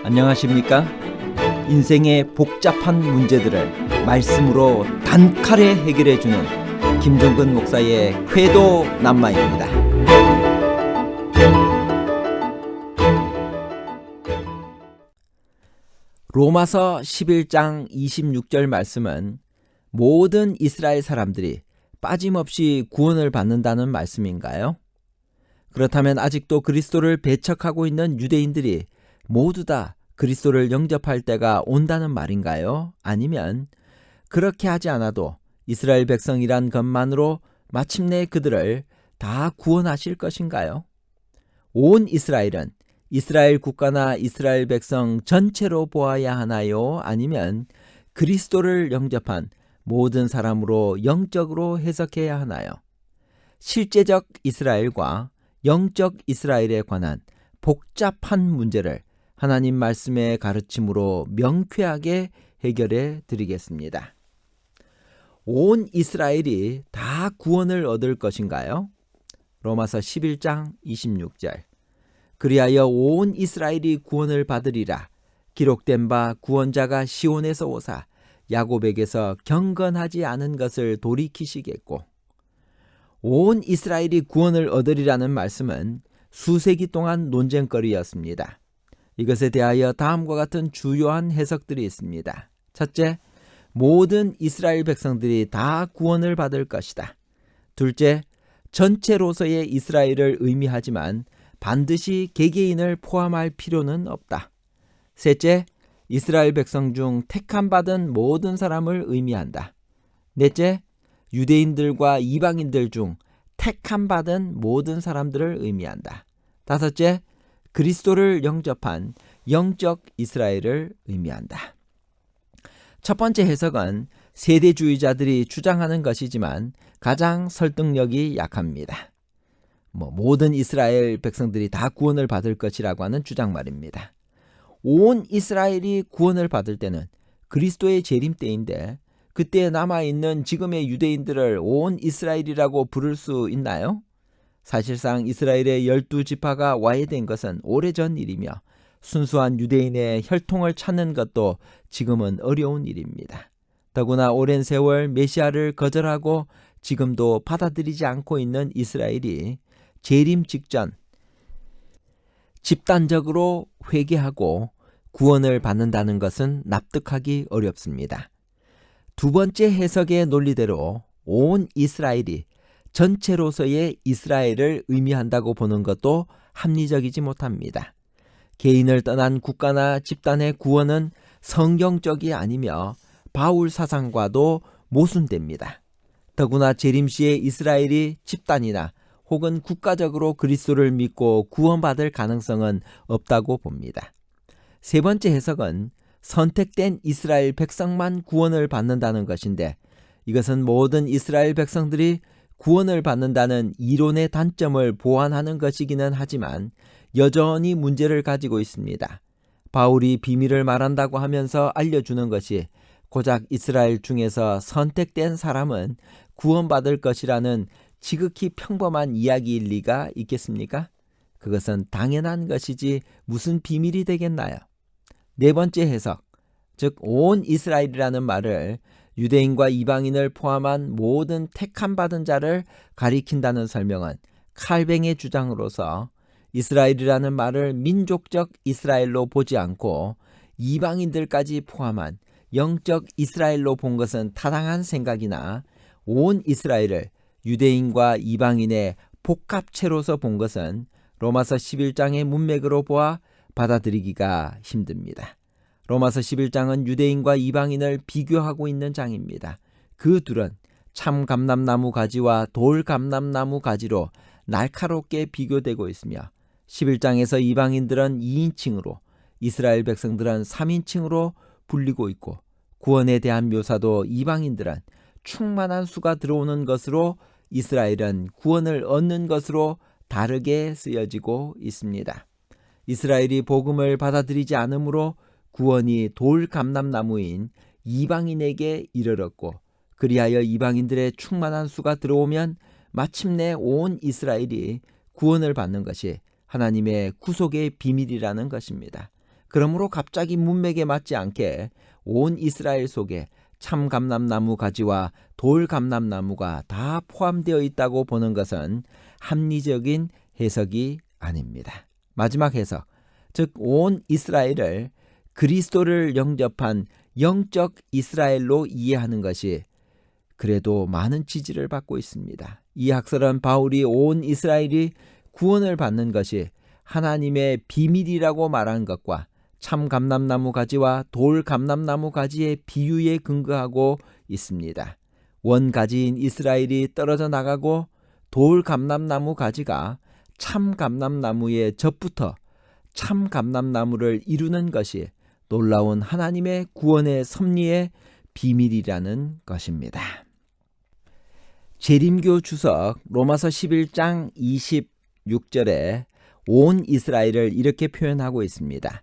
안녕하십니까? 인생의 복잡한 문제들을 말씀으로 단칼에 해결해주는 김종근 목사의 회도 남마입니다. 로마서 11장 26절 말씀은 모든 이스라엘 사람들이 빠짐없이 구원을 받는다는 말씀인가요? 그렇다면 아직도 그리스도를 배척하고 있는 유대인들이 모두 다 그리스도를 영접할 때가 온다는 말인가요? 아니면 그렇게 하지 않아도 이스라엘 백성이란 것만으로 마침내 그들을 다 구원하실 것인가요? 온 이스라엘은 이스라엘 국가나 이스라엘 백성 전체로 보아야 하나요? 아니면 그리스도를 영접한 모든 사람으로 영적으로 해석해야 하나요? 실제적 이스라엘과 영적 이스라엘에 관한 복잡한 문제를 하나님 말씀의 가르침으로 명쾌하게 해결해 드리겠습니다. 온 이스라엘이 다 구원을 얻을 것인가요? 로마서 11장 26절. 그리하여 온 이스라엘이 구원을 받으리라. 기록된 바 구원자가 시온에서 오사 야곱에게서 경건하지 않은 것을 돌이키시겠고. 온 이스라엘이 구원을 얻으리라는 말씀은 수세기 동안 논쟁거리였습니다. 이것에 대하여 다음과 같은 주요한 해석들이 있습니다. 첫째, 모든 이스라엘 백성들이 다 구원을 받을 것이다. 둘째, 전체로서의 이스라엘을 의미하지만 반드시 개개인을 포함할 필요는 없다. 셋째, 이스라엘 백성 중 택함받은 모든 사람을 의미한다. 넷째, 유대인들과 이방인들 중 택함받은 모든 사람들을 의미한다. 다섯째, 그리스도를 영접한 영적 이스라엘을 의미한다. 첫 번째 해석은 세대주의자들이 주장하는 것이지만 가장 설득력이 약합니다. 모든 이스라엘 백성들이 다 구원을 받을 것이라고 하는 주장 말입니다. 온 이스라엘이 구원을 받을 때는 그리스도의 재림 때인데 그때 남아있는 지금의 유대인들을 온 이스라엘이라고 부를 수 있나요? 사실상 이스라엘의 12지파가 와해된 것은 오래전 일이며 순수한 유대인의 혈통을 찾는 것도 지금은 어려운 일입니다. 더구나 오랜 세월 메시아를 거절하고 지금도 받아들이지 않고 있는 이스라엘이 재림 직전 집단적으로 회개하고 구원을 받는다는 것은 납득하기 어렵습니다. 두 번째 해석의 논리대로 온 이스라엘이 전체로서의 이스라엘을 의미한다고 보는 것도 합리적이지 못합니다. 개인을 떠난 국가나 집단의 구원은 성경적이 아니며 바울 사상과도 모순됩니다. 더구나 재림시에 이스라엘이 집단이나 혹은 국가적으로 그리스도를 믿고 구원받을 가능성은 없다고 봅니다. 세 번째 해석은 선택된 이스라엘 백성만 구원을 받는다는 것인데 이것은 모든 이스라엘 백성들이 구원을 받는다는 이론의 단점을 보완하는 것이기는 하지만 여전히 문제를 가지고 있습니다. 바울이 비밀을 말한다고 하면서 알려주는 것이 고작 이스라엘 중에서 선택된 사람은 구원받을 것이라는 지극히 평범한 이야기일 리가 있겠습니까? 그것은 당연한 것이지 무슨 비밀이 되겠나요? 네 번째 해석, 즉 온 이스라엘이라는 말을 유대인과 이방인을 포함한 모든 택함받은 자를 가리킨다는 설명은 칼뱅의 주장으로서 이스라엘이라는 말을 민족적 이스라엘로 보지 않고 이방인들까지 포함한 영적 이스라엘로 본 것은 타당한 생각이나 온 이스라엘을 유대인과 이방인의 복합체로서 본 것은 로마서 11장의 문맥으로 보아 받아들이기가 힘듭니다. 로마서 11장은 유대인과 이방인을 비교하고 있는 장입니다. 그 둘은 참 감람나무 가지와 돌 감람나무 가지로 날카롭게 비교되고 있으며 11장에서 이방인들은 2인칭으로 이스라엘 백성들은 3인칭으로 불리고 있고 구원에 대한 묘사도 이방인들은 충만한 수가 들어오는 것으로 이스라엘은 구원을 얻는 것으로 다르게 쓰여지고 있습니다. 이스라엘이 복음을 받아들이지 않으므로 구원이 돌 감람나무인 이방인에게 이르렀고 그리하여 이방인들의 충만한 수가 들어오면 마침내 온 이스라엘이 구원을 받는 것이 하나님의 구속의 비밀이라는 것입니다. 그러므로 갑자기 문맥에 맞지 않게 온 이스라엘 속에 참 감람나무 가지와 돌 감람나무가 다 포함되어 있다고 보는 것은 합리적인 해석이 아닙니다. 마지막 해석, 즉 온 이스라엘을 그리스도를 영접한 영적 이스라엘로 이해하는 것이 그래도 많은 지지를 받고 있습니다. 이 학설은 바울이 온 이스라엘이 구원을 받는 것이 하나님의 비밀이라고 말한 것과 참 감람나무 가지와 돌 감람나무 가지의 비유에 근거하고 있습니다. 원가지인 이스라엘이 떨어져 나가고 돌 감람나무 가지가 참 감람나무의 젖부터 참 감람나무를 이루는 것이 놀라운 하나님의 구원의 섭리의 비밀이라는 것입니다. 재림교 주석 로마서 11장 26절에 온 이스라엘을 이렇게 표현하고 있습니다.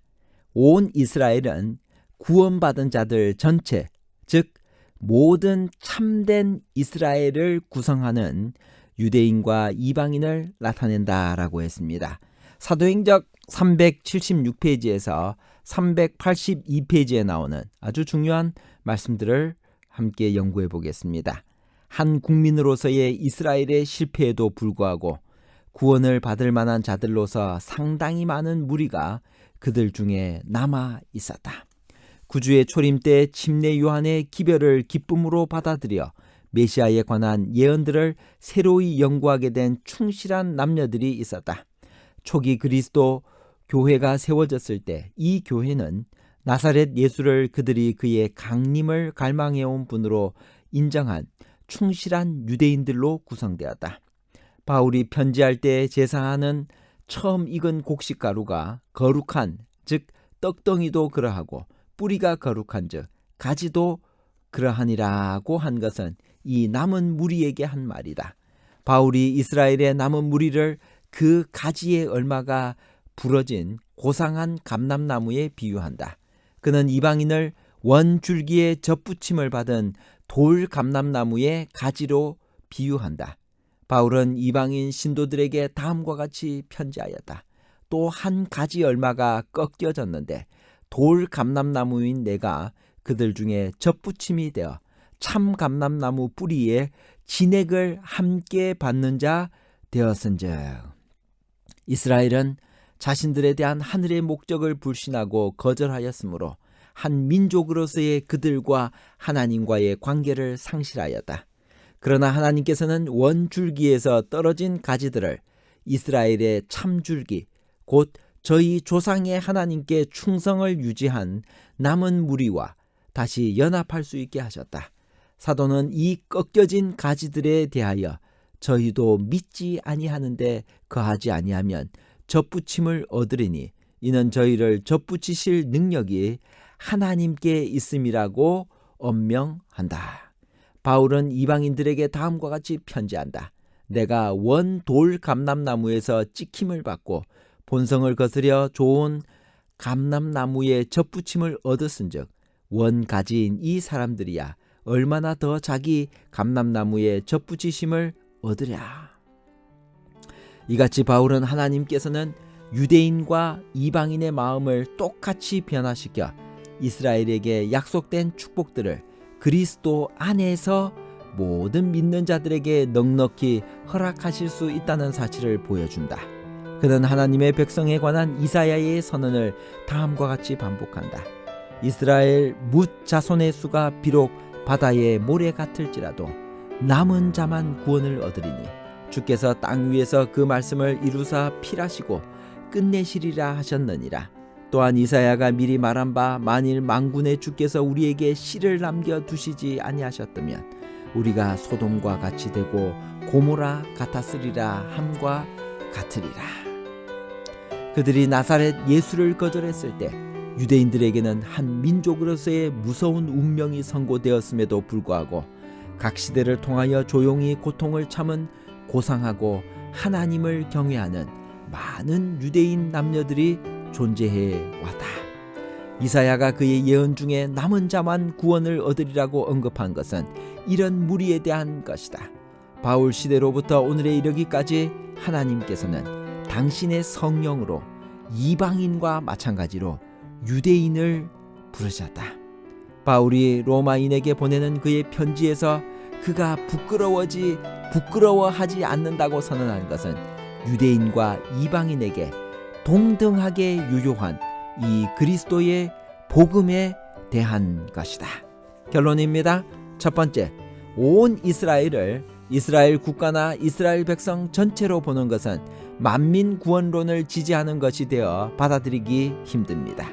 온 이스라엘은 구원받은 자들 전체, 즉 모든 참된 이스라엘을 구성하는 유대인과 이방인을 나타낸다라고 했습니다. 사도행적 376페이지에서 382페이지에 나오는 아주 중요한 말씀들을 함께 연구해 보겠습니다. 한 국민으로서의 이스라엘의 실패에도 불구하고 구원을 받을 만한 자들로서 상당히 많은 무리가 그들 중에 남아 있었다. 구주의 초림 때 침례 요한의 기별을 기쁨으로 받아들여 메시아에 관한 예언들을 새로이 연구하게 된 충실한 남녀들이 있었다. 초기 그리스도 교회가 세워졌을 때 이 교회는 나사렛 예수를 그들이 그의 강림을 갈망해온 분으로 인정한 충실한 유대인들로 구성되었다. 바울이 편지할 때 제사하는 처음 익은 곡식가루가 거룩한, 즉 떡덩이도 그러하고 뿌리가 거룩한 즉 가지도 그러하니라고 한 것은 이 남은 무리에게 한 말이다. 바울이 이스라엘의 남은 무리를 그 가지의 얼마가 부러진 고상한 감람나무에 비유한다. 그는 이방인을 원줄기의 젖붙임을 받은 돌 감람나무의 가지로 비유한다. 바울은 이방인 신도들에게 다음과 같이 편지하였다. 또 한 가지 얼마가 꺾여졌는데 돌 감람나무인 내가 그들 중에 젖붙임이 되어 참 감람나무 뿌리에 진액을 함께 받는 자 되었은즉. 이스라엘은 자신들에 대한 하늘의 목적을 불신하고 거절하였으므로 한 민족으로서의 그들과 하나님과의 관계를 상실하였다. 그러나 하나님께서는 원줄기에서 떨어진 가지들을 이스라엘의 참줄기, 곧 저희 조상의 하나님께 충성을 유지한 남은 무리와 다시 연합할 수 있게 하셨다. 사도는 이 꺾여진 가지들에 대하여 저희도 믿지 아니하는데 거하지 아니하면 젖붙임을 얻으리니 이는 저희를 젖붙이실 능력이 하나님께 있음이라고 언명한다. 바울은 이방인들에게 다음과 같이 편지한다. 내가 원 돌 감람나무에서 찍힘을 받고 본성을 거스려 좋은 감람나무의 젖붙임을 얻었은즉 원 가지인 이 사람들이야 얼마나 더 자기 감람나무의 젖붙이심을 얻으랴. 이같이 바울은 하나님께서는 유대인과 이방인의 마음을 똑같이 변화시켜 이스라엘에게 약속된 축복들을 그리스도 안에서 모든 믿는 자들에게 넉넉히 허락하실 수 있다는 사실을 보여준다. 그는 하나님의 백성에 관한 이사야의 선언을 다음과 같이 반복한다. 이스라엘 뭇 자손의 수가 비록 바다의 모래 같을지라도 남은 자만 구원을 얻으리니 주께서 땅 위에서 그 말씀을 이루사 필하시고 끝내시리라 하셨느니라. 또한 이사야가 미리 말한 바 만일 만군의 주께서 우리에게 씨를 남겨두시지 아니하셨다면 우리가 소돔과 같이 되고 고모라 같았으리라 함과 같으리라. 그들이 나사렛 예수를 거절했을 때 유대인들에게는 한 민족으로서의 무서운 운명이 선고되었음에도 불구하고 각 시대를 통하여 조용히 고통을 참은 고상하고 하나님을 경외하는 많은 유대인 남녀들이 존재해 왔다. 이사야가 그의 예언 중에 남은 자만 구원을 얻으리라고 언급한 것은 이런 무리에 대한 것이다. 바울 시대로부터 오늘에 이르기까지 하나님께서는 당신의 성령으로 이방인과 마찬가지로 유대인을 부르셨다. 바울이 로마인에게 보내는 그의 편지에서 그가 부끄러워하지 않는다고 선언한 것은 유대인과 이방인에게 동등하게 유효한 이 그리스도의 복음에 대한 것이다. 결론입니다. 첫 번째, 온 이스라엘을 이스라엘 국가나 이스라엘 백성 전체로 보는 것은 만민 구원론을 지지하는 것이 되어 받아들이기 힘듭니다.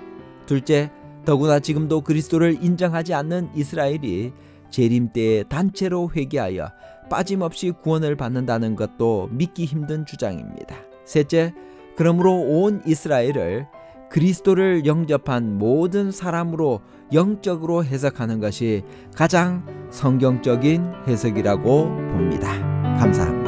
둘째, 더구나 지금도 그리스도를 인정하지 않는 이스라엘이 재림 때에 단체로 회개하여 빠짐없이 구원을 받는다는 것도 믿기 힘든 주장입니다. 셋째, 그러므로 온 이스라엘을 그리스도를 영접한 모든 사람으로 영적으로 해석하는 것이 가장 성경적인 해석이라고 봅니다. 감사합니다.